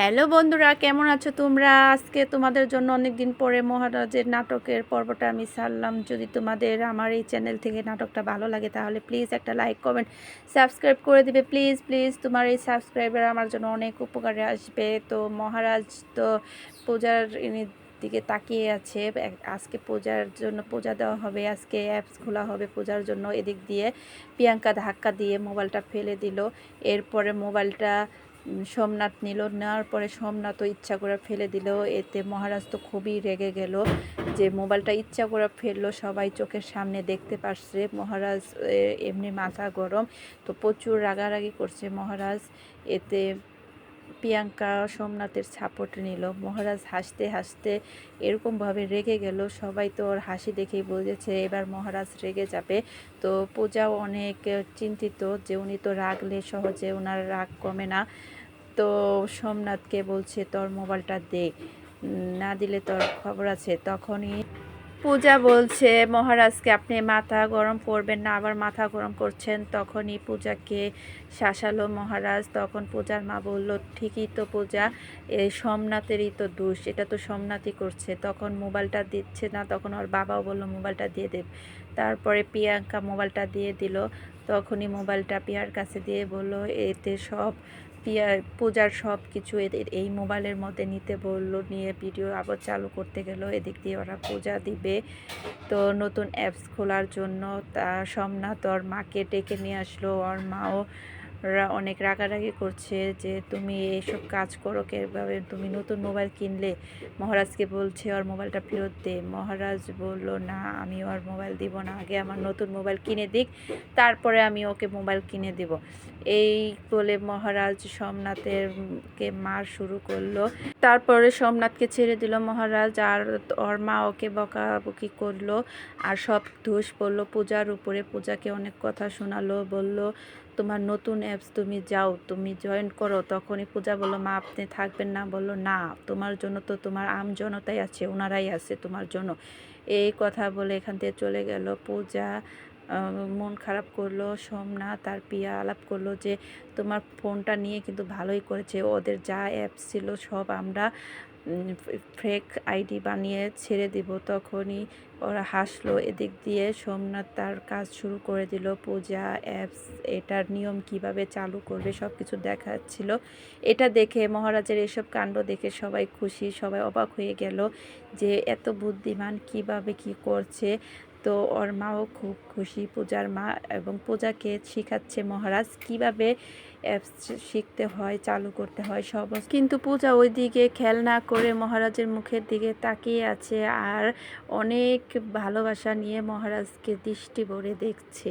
Hello বন্ধুরা, কেমন আছো তোমরা? আজকে তোমাদের জন্য অনেক দিন পরে মহারাজের নাটকের পর্বটা আমি ছাড়লাম। যদি তোমাদের আমার এই চ্যানেল থেকে নাটকটা ভালো লাগে তাহলে প্লিজ একটা লাইক, কমেন্ট, সাবস্ক্রাইব করে দিবে। প্লিজ প্লিজ তোমার এই সাবস্ক্রাইবার আমার জন্য অনেক উপকারে আসবে। তো মহারাজ তো পূজার দিকে তাকিয়ে আছে। আজকে পূজার জন্য পূজা দেওয়া হবে, আজকে অ্যাপস খোলা হবে পূজার জন্য। এদিক দিয়ে প্রিয়াঙ্কা ধাক্কা দিয়ে মোবাইলটা ফেলে দিল। এরপরে মোবাইলটা সোমনাথ নিল, নেওয়ার পরে সোমনাথও ইচ্ছা করে ফেলে দিল। এতে মহারাজ তো খুবই রেগে গেল যে মোবাইলটা ইচ্ছা করে ফেললো, সবাই চোখের সামনে দেখতে পারছে। মহারাজ এমনি মাথা গরম, তো প্রচুর রাগারাগি করছে মহারাজ। এতে প্রিয়াঙ্কা সোমনাথের সাপোর্ট নিল। মহারাজ হাসতে হাসতে এরকমভাবে রেগে গেল, সবাই তো ওর হাসি দেখেই বুঝেছে এবার মহারাজ রেগে যাবে। তো পূজাও অনেক চিন্তিত যে উনি তো রাগলে সহজে ওনার রাগ কমে না। তো সোমনাথকে বলছে তোর মোবাইলটা দে, না দিলে তোর খবর আছে। তখনই পূজা বলছে মহারাজকে আপনি মাথা গরম করবেন না, আবার মাথা গরম করছেন। তখনই পূজাকে শাসালো মহারাজ। তখন পূজার মা বলল ঠিকই তো পূজা, এই সোমনাথেরই তো দোষ, এটা তো সোমনাথই করছে। তখন মোবাইলটা দিচ্ছে না, তখন ওর বাবাও বলল মোবাইলটা দিয়ে দেব। তারপরে প্রিয়াঙ্কা মোবাইলটা দিয়ে দিল। তখনই মোবাইলটা প্রিয়ার কাছে দিয়ে বলল এতে সব পূজার সব কিছু এদের এই মোবাইলের মধ্যে নিতে বলল। নিয়ে ভিডিও আবার চালু করতে গেল। এদিক দিয়ে ওরা পূজা দিবে তো নতুন অ্যাপস খোলার জন্য তা সোমনাথ ওর মাকে ডেকে নিয়ে আসলো। ওর মাও অনেক রাগারাগি করছে যে তুমি এইসব কাজ করো কীভাবে, তুমি নতুন মোবাইল কিনলে। মহারাজকে বলছে ওর মোবাইলটা ফেরত দে। মহারাজ বলল না, আমি ওর মোবাইল দিব না, আগে আমার নতুন মোবাইল কিনে দিক, তারপরে আমি ওকে মোবাইল কিনে দেব। এই বলে মহারাজ সোমনাথের কে মার শুরু করলো। তারপরে সোমনাথকে ছেড়ে দিল মহারাজ, আর ওর মা ওকে বকাবকি করলো আর সব দোষ পড়লো পূজার উপরে। পূজাকে অনেক কথা শোনালো, বলল তোমার নতুন অ্যাপস তুমি যাও, তুমি জয়েন করো। তখনই পূজা বলল মা আপনি থাকবেন না? বলল না, তোমার জন্য তো তোমার আম জনতাই আছে, ওনারাই আছে তোমার জন্য। এই কথা বলে এখান থেকে চলে গেল। পূজা মন খারাপ করলো। সোমনাথ আর পিয়া আলাপ করলো যে তোমার ফোনটা নিয়ে কিন্তু ভালোই করেছে, ওদের যা অ্যাপস ছিল সব আমরা ফেক আইডি বানিয়ে ছেড়ে দিব। তখনই ওরা হাসলো। এদিক দিয়ে সোমনাথ তার কাজ শুরু করে দিল। পূজা অ্যাপস এটার নিয়ম কিভাবে চালু করবে সব কিছু দেখাচ্ছিল। এটা দেখে মহারাজের এসব কাণ্ড দেখে সবাই খুশি, সবাই অবাক হয়ে গেল যে এত বুদ্ধিমান কিভাবে কি করছে। তো ওর মাও খুব খুশি, পূজার মা, এবং পূজাকে শেখাচ্ছে মহারাজ কিভাবে অ্যাপস শিখতে হয়, চালু করতে হয় সব। কিন্তু পূজা ওই দিকে খেয়াল না করে মহারাজের মুখের দিকে তাকিয়ে আছে আর অনেক ভালোবাসা নিয়ে মহারাজকে দৃষ্টি ভরে দেখছে।